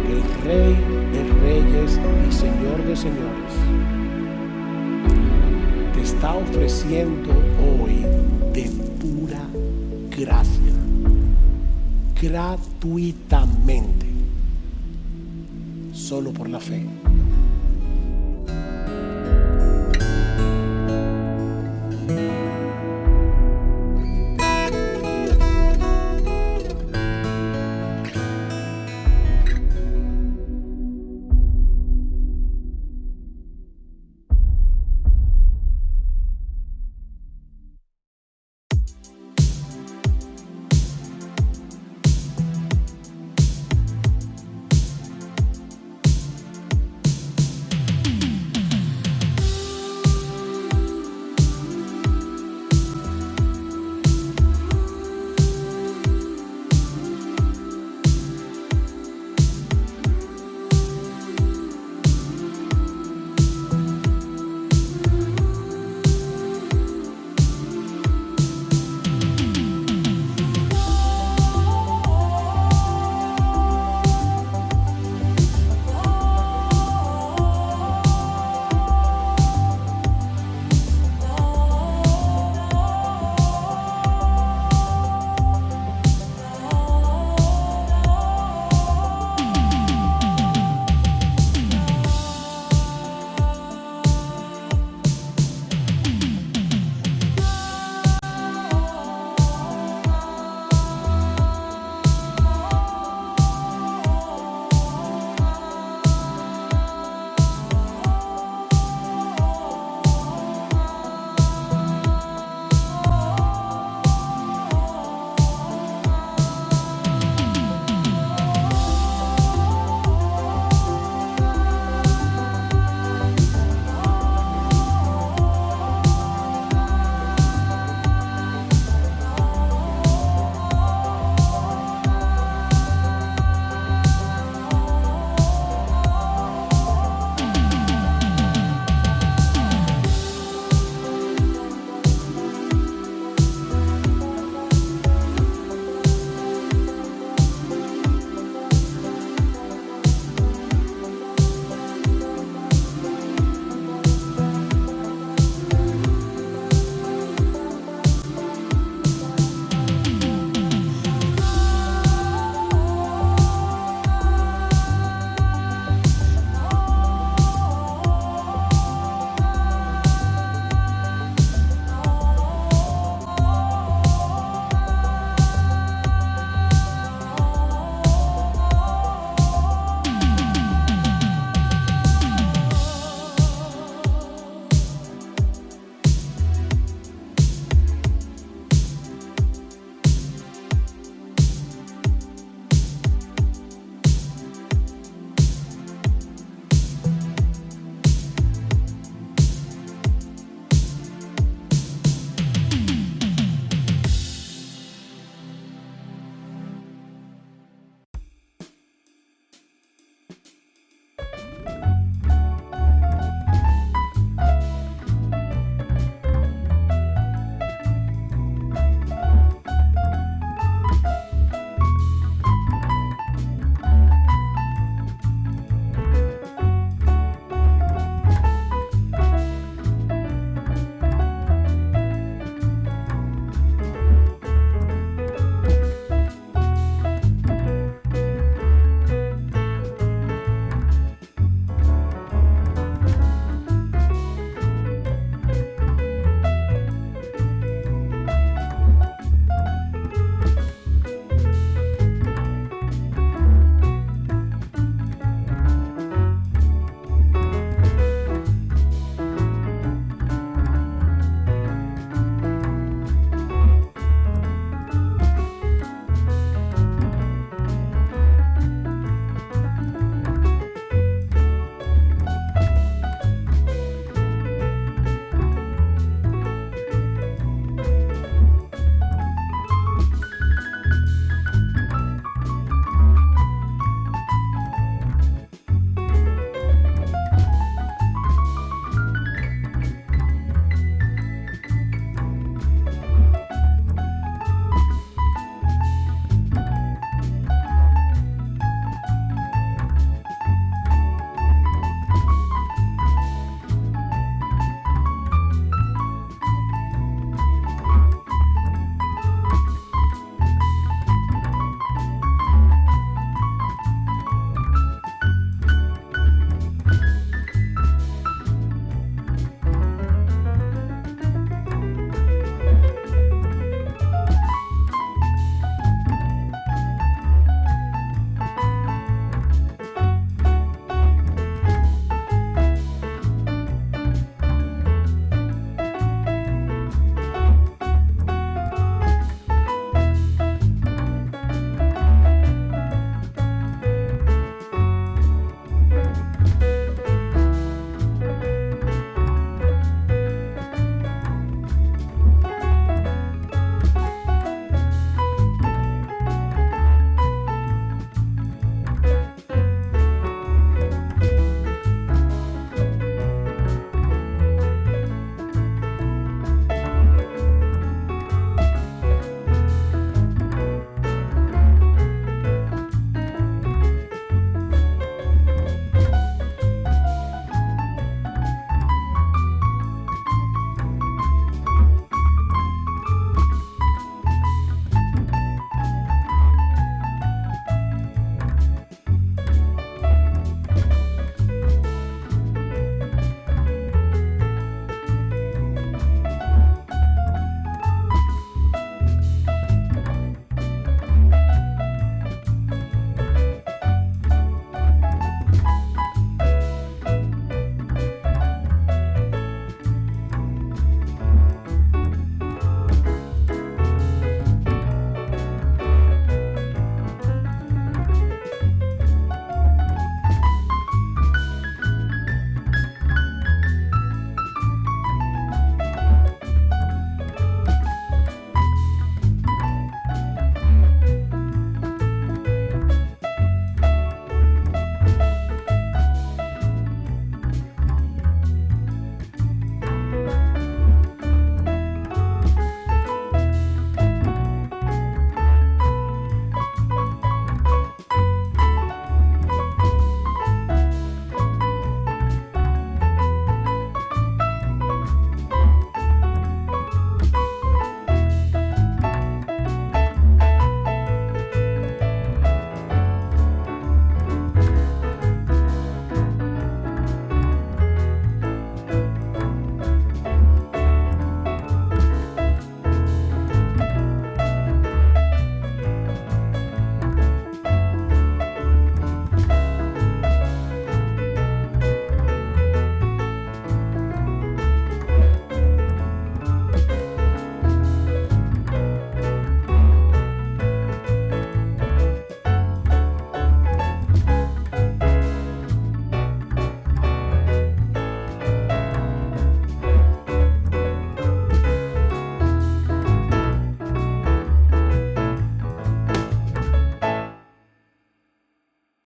El Rey de Reyes y Señor de Señores te está ofreciendo hoy de pura gracia, gratuitamente, solo por la fe.